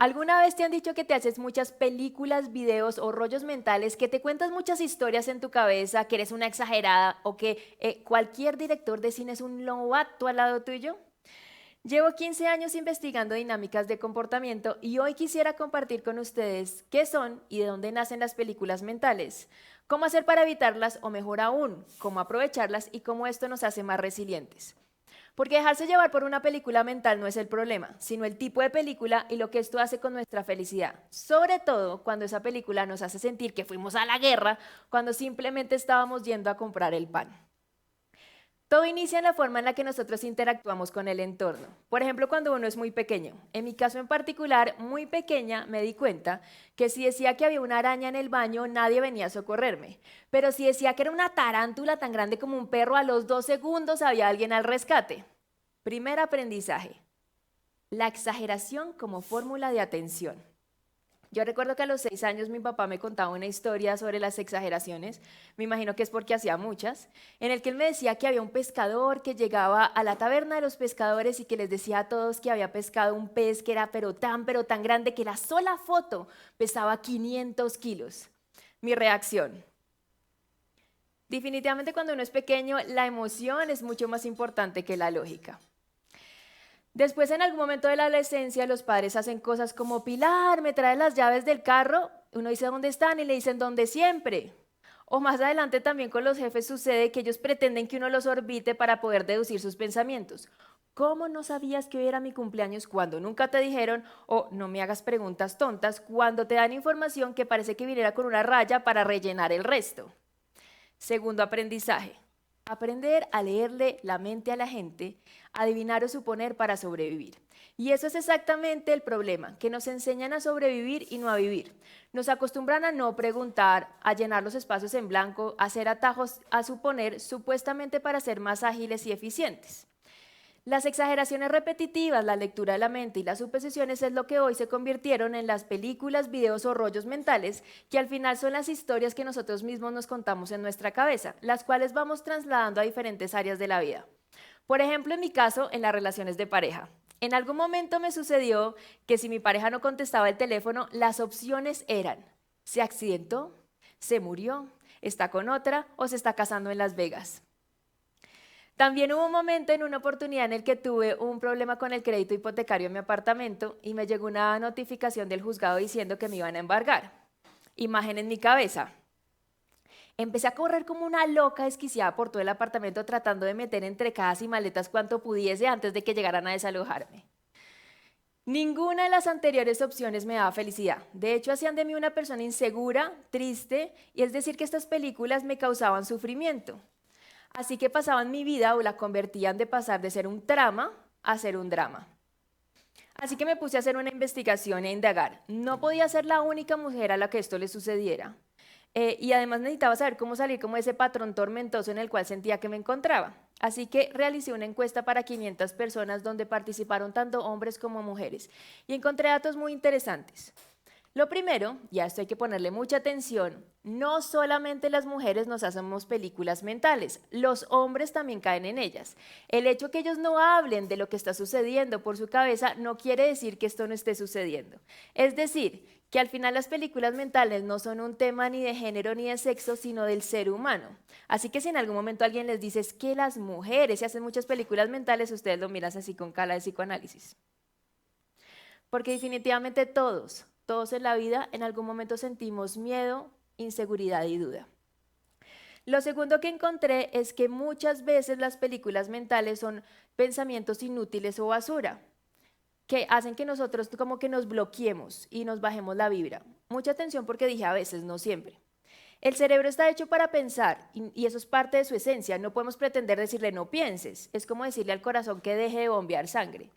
¿Alguna vez te han dicho que te haces muchas películas, videos o rollos mentales, que te cuentas muchas historias en tu cabeza, que eres una exagerada o que cualquier director de cine es un novato al lado tuyo? Llevo 15 años investigando dinámicas de comportamiento y hoy quisiera compartir con ustedes qué son y de dónde nacen las películas mentales, cómo hacer para evitarlas o mejor aún, cómo aprovecharlas y cómo esto nos hace más resilientes. Porque dejarse llevar por una película mental no es el problema, sino el tipo de película y lo que esto hace con nuestra felicidad. Sobre todo cuando esa película nos hace sentir que fuimos a la guerra cuando simplemente estábamos yendo a comprar el pan. Todo inicia en la forma en la que nosotros interactuamos con el entorno. Por ejemplo, cuando uno es muy pequeño. En mi caso en particular, muy pequeña, me di cuenta que si decía que había una araña en el baño, nadie venía a socorrerme. Pero si decía que era una tarántula tan grande como un perro, a los 2 segundos había alguien al rescate. Primer aprendizaje, la exageración como fórmula de atención. Yo recuerdo que a los 6 años mi papá me contaba una historia sobre las exageraciones, me imagino que es porque hacía muchas, en el que él me decía que había un pescador que llegaba a la taberna de los pescadores y que les decía a todos que había pescado un pez que era pero tan grande que la sola foto pesaba 500 kilos. Mi reacción. Definitivamente cuando uno es pequeño, la emoción es mucho más importante que la lógica. Después, en algún momento de la adolescencia, los padres hacen cosas como: Pilar, ¿me traes las llaves del carro? Uno dice: ¿dónde están? Y le dicen: ¿dónde siempre? O más adelante también con los jefes sucede que ellos pretenden que uno los orbite para poder deducir sus pensamientos. ¿Cómo no sabías que hoy era mi cumpleaños cuando nunca te dijeron? O no me hagas preguntas tontas cuando te dan información que parece que viniera con una raya para rellenar el resto. Segundo aprendizaje, aprender a leerle la mente a la gente, adivinar o suponer para sobrevivir. Y eso es exactamente el problema, que nos enseñan a sobrevivir y no a vivir. Nos acostumbran a no preguntar, a llenar los espacios en blanco, a hacer atajos, a suponer, supuestamente para ser más ágiles y eficientes. Las exageraciones repetitivas, la lectura de la mente y las suposiciones es lo que hoy se convirtieron en las películas, videos o rollos mentales, que al final son las historias que nosotros mismos nos contamos en nuestra cabeza, las cuales vamos trasladando a diferentes áreas de la vida. Por ejemplo, en mi caso, en las relaciones de pareja. En algún momento me sucedió que si mi pareja no contestaba el teléfono, las opciones eran: se accidentó, se murió, está con otra o se está casando en Las Vegas. También hubo un momento en una oportunidad en el que tuve un problema con el crédito hipotecario en mi apartamento y me llegó una notificación del juzgado diciendo que me iban a embargar. Imagen en mi cabeza. Empecé a correr como una loca desquiciada por todo el apartamento tratando de meter entre cajas y maletas cuanto pudiese antes de que llegaran a desalojarme. Ninguna de las anteriores opciones me daba felicidad. De hecho, hacían de mí una persona insegura, triste, y es decir que estas películas me causaban sufrimiento. Así que pasaban mi vida o la convertían de pasar de ser un trama a ser un drama. Así que me puse a hacer una investigación e indagar. No podía ser la única mujer a la que esto le sucediera. Y además necesitaba saber cómo salir como de ese patrón tormentoso en el cual sentía que me encontraba. Así que realicé una encuesta para 500 personas donde participaron tanto hombres como mujeres. Y encontré datos muy interesantes. Lo primero, y a esto hay que ponerle mucha atención, no solamente las mujeres nos hacemos películas mentales, los hombres también caen en ellas. El hecho que ellos no hablen de lo que está sucediendo por su cabeza no quiere decir que esto no esté sucediendo. Es decir, que al final las películas mentales no son un tema ni de género ni de sexo, sino del ser humano. Así que si en algún momento alguien les dice: es que las mujeres se hacen muchas películas mentales, ustedes lo miran así con cara de psicoanálisis. Porque definitivamente todos en la vida en algún momento sentimos miedo, inseguridad y duda. Lo segundo que encontré es que muchas veces las películas mentales son pensamientos inútiles o basura, que hacen que nosotros como que nos bloqueemos y nos bajemos la vibra. Mucha atención porque dije a veces, no siempre. El cerebro está hecho para pensar y eso es parte de su esencia. No podemos pretender decirle no pienses. Es como decirle al corazón que deje de bombear sangre.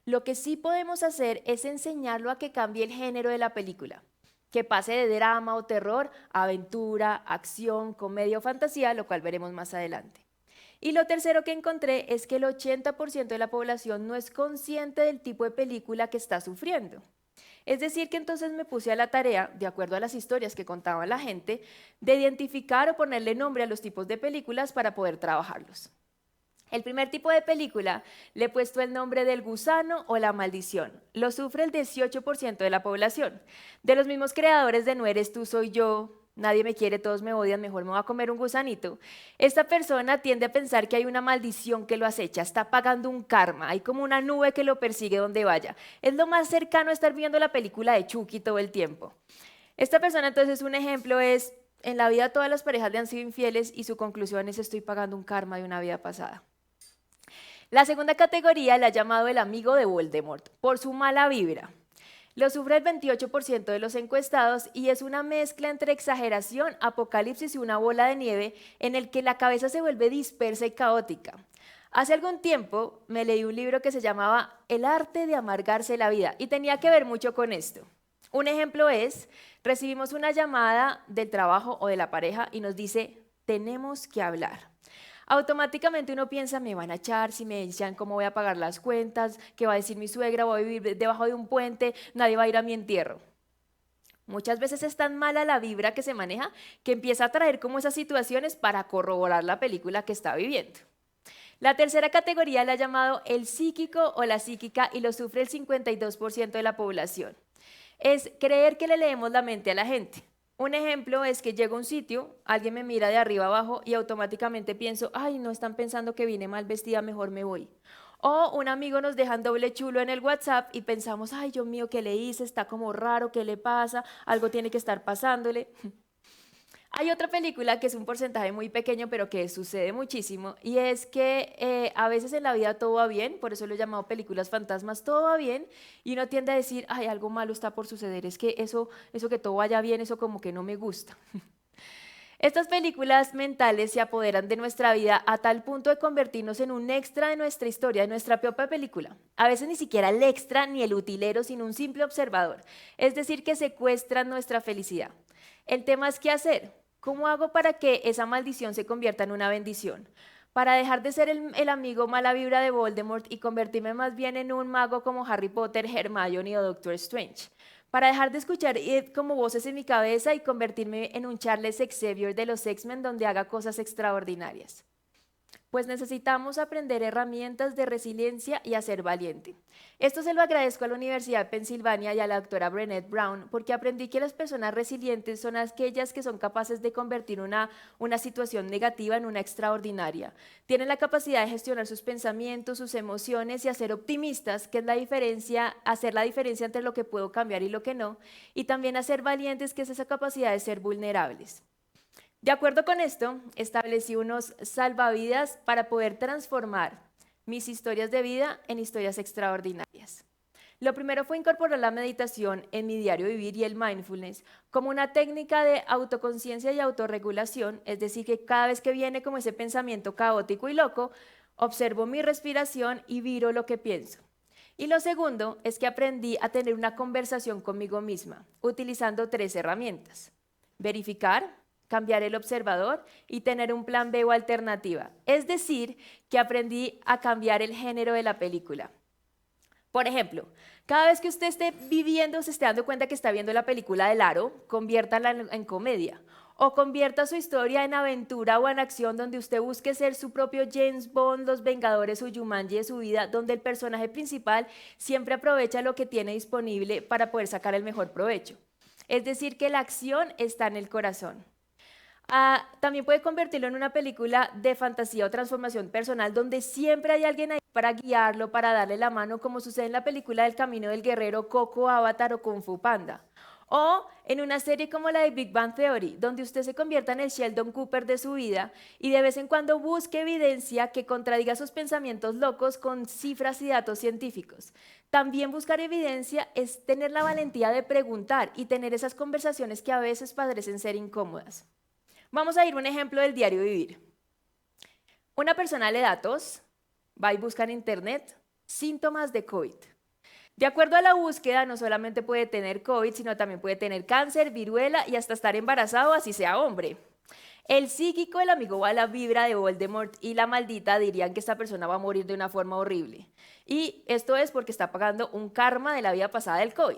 Lo que sí podemos hacer es enseñarlo a que cambie el género de la película, que pase de drama o terror a aventura, acción, comedia o fantasía, lo cual veremos más adelante. Y lo tercero que encontré es que el 80% de la población no es consciente del tipo de película que está sufriendo. Es decir, que entonces me puse a la tarea, de acuerdo a las historias que contaba la gente, de identificar o ponerle nombre a los tipos de películas para poder trabajarlos. El primer tipo de película le he puesto el nombre del gusano o la maldición. Lo sufre el 18% de la población. De los mismos creadores de No eres tú, soy yo, nadie me quiere, todos me odian, mejor me voy a comer un gusanito. Esta persona tiende a pensar que hay una maldición que lo acecha, está pagando un karma, hay como una nube que lo persigue donde vaya. Es lo más cercano a estar viendo la película de Chucky todo el tiempo. Esta persona entonces un ejemplo es, en la vida todas las parejas le han sido infieles y su conclusión es estoy pagando un karma de una vida pasada. La segunda categoría la ha llamado el amigo de Voldemort, por su mala vibra. Lo sufre el 28% de los encuestados y es una mezcla entre exageración, apocalipsis y una bola de nieve en el que la cabeza se vuelve dispersa y caótica. Hace algún tiempo me leí un libro que se llamaba El arte de amargarse la vida y tenía que ver mucho con esto. Un ejemplo es, recibimos una llamada del trabajo o de la pareja y nos dice, tenemos que hablar. Automáticamente uno piensa, me van a echar, si me echan, ¿cómo voy a pagar las cuentas? ¿Qué va a decir mi suegra? ¿Voy a vivir debajo de un puente? ¿Nadie va a ir a mi entierro? Muchas veces es tan mala la vibra que se maneja que empieza a traer como esas situaciones para corroborar la película que está viviendo. La tercera categoría la ha llamado el psíquico o la psíquica y lo sufre el 52% de la población. Es creer que le leemos la mente a la gente. Un ejemplo es que llego a un sitio, alguien me mira de arriba abajo y automáticamente pienso, ay, no están pensando que vine mal vestida, mejor me voy. O un amigo nos deja doble chulo en el WhatsApp y pensamos, ay, Dios mío, ¿qué le hice? Está como raro, ¿qué le pasa? Algo tiene que estar pasándole. Hay otra película que es un porcentaje muy pequeño, pero que sucede muchísimo, y es que a veces en la vida todo va bien, por eso lo he llamado películas fantasmas, todo va bien, y uno tiende a decir, ay, algo malo está por suceder, es que eso que todo vaya bien, eso como que no me gusta. Estas películas mentales se apoderan de nuestra vida a tal punto de convertirnos en un extra de nuestra historia, de nuestra propia película. A veces ni siquiera el extra ni el utilero, sino un simple observador, es decir, que secuestran nuestra felicidad. El tema es qué hacer. ¿Cómo hago para que esa maldición se convierta en una bendición? Para dejar de ser el amigo mala vibra de Voldemort y convertirme más bien en un mago como Harry Potter, Hermione o Doctor Strange. Para dejar de escuchar como voces en mi cabeza y convertirme en un Charles Xavier de los X-Men donde haga cosas extraordinarias. Pues necesitamos aprender herramientas de resiliencia y a ser valiente. Esto se lo agradezco a la Universidad de Pensilvania y a la doctora Brené Brown, porque aprendí que las personas resilientes son aquellas que son capaces de convertir una situación negativa en una extraordinaria. Tienen la capacidad de gestionar sus pensamientos, sus emociones y a ser optimistas, que es la diferencia, hacer la diferencia entre lo que puedo cambiar y lo que no, y también a ser valientes, que es esa capacidad de ser vulnerables. De acuerdo con esto, establecí unos salvavidas para poder transformar mis historias de vida en historias extraordinarias. Lo primero fue incorporar la meditación en mi diario vivir y el mindfulness como una técnica de autoconciencia y autorregulación, es decir, que cada vez que viene como ese pensamiento caótico y loco, observo mi respiración y viro lo que pienso. Y lo segundo es que aprendí a tener una conversación conmigo misma, utilizando 3 herramientas. Verificar, cambiar el observador y tener un plan B o alternativa. Es decir, que aprendí a cambiar el género de la película. Por ejemplo, cada vez que usted esté viviendo, se esté dando cuenta que está viendo la película del Aro, conviértala en comedia. O convierta su historia en aventura o en acción donde usted busque ser su propio James Bond, Los Vengadores o Jumanji de su vida, donde el personaje principal siempre aprovecha lo que tiene disponible para poder sacar el mejor provecho. Es decir, que la acción está en el corazón. También puede convertirlo en una película de fantasía o transformación personal donde siempre hay alguien ahí para guiarlo, para darle la mano, como sucede en la película del Camino del Guerrero, Coco, Avatar o Kung Fu Panda. O en una serie como la de Big Bang Theory, donde usted se convierta en el Sheldon Cooper de su vida y de vez en cuando busque evidencia que contradiga sus pensamientos locos con cifras y datos científicos. También buscar evidencia es tener la valentía de preguntar y tener esas conversaciones que a veces parecen ser incómodas. Vamos a ir a un ejemplo del diario vivir. Una persona le da tos, va y busca en internet síntomas de COVID. De acuerdo a la búsqueda, no solamente puede tener COVID, sino también puede tener cáncer, viruela y hasta estar embarazado, así sea hombre. El psíquico, el amigo o la vibra de Voldemort y la maldita dirían que esta persona va a morir de una forma horrible. Y esto es porque está pagando un karma de la vida pasada del COVID.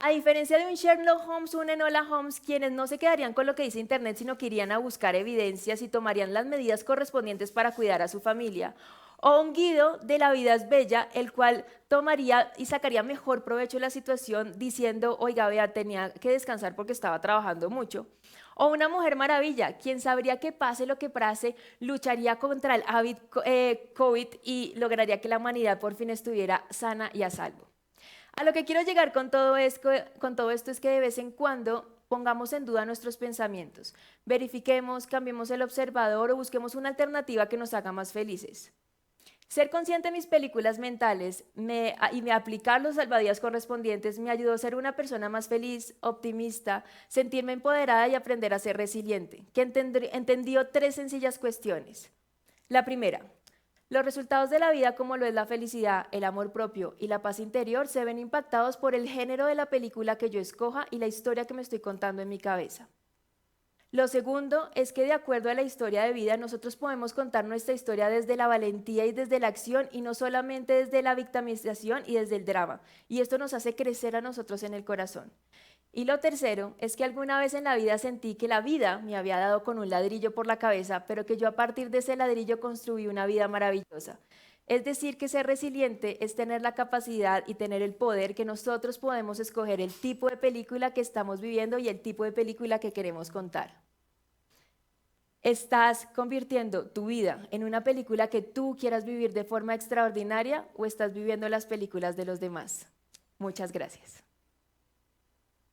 A diferencia de un Sherlock Holmes o un Enola Holmes, quienes no se quedarían con lo que dice Internet, sino que irían a buscar evidencias y tomarían las medidas correspondientes para cuidar a su familia. O un Guido de La vida es bella, el cual tomaría y sacaría mejor provecho de la situación diciendo, oiga, vea, tenía que descansar porque estaba trabajando mucho. O una Mujer Maravilla, quien sabría que pase lo que pase, lucharía contra el COVID y lograría que la humanidad por fin estuviera sana y a salvo. A lo que quiero llegar con todo esto es que de vez en cuando pongamos en duda nuestros pensamientos, verifiquemos, cambiemos el observador o busquemos una alternativa que nos haga más felices. Ser consciente de mis películas mentales y aplicar los salvavidas correspondientes me ayudó a ser una persona más feliz, optimista, sentirme empoderada y aprender a ser resiliente, que entendió 3 sencillas cuestiones. La primera, los resultados de la vida, como lo es la felicidad, el amor propio y la paz interior, se ven impactados por el género de la película que yo escoja y la historia que me estoy contando en mi cabeza. Lo segundo es que de acuerdo a la historia de vida, nosotros podemos contar nuestra historia desde la valentía y desde la acción y no solamente desde la victimización y desde el drama. Y esto nos hace crecer a nosotros en el corazón. Y lo tercero es que alguna vez en la vida sentí que la vida me había dado con un ladrillo por la cabeza, pero que yo a partir de ese ladrillo construí una vida maravillosa. Es decir, que ser resiliente es tener la capacidad y tener el poder que nosotros podemos escoger el tipo de película que estamos viviendo y el tipo de película que queremos contar. ¿Estás convirtiendo tu vida en una película que tú quieras vivir de forma extraordinaria o estás viviendo las películas de los demás? Muchas gracias.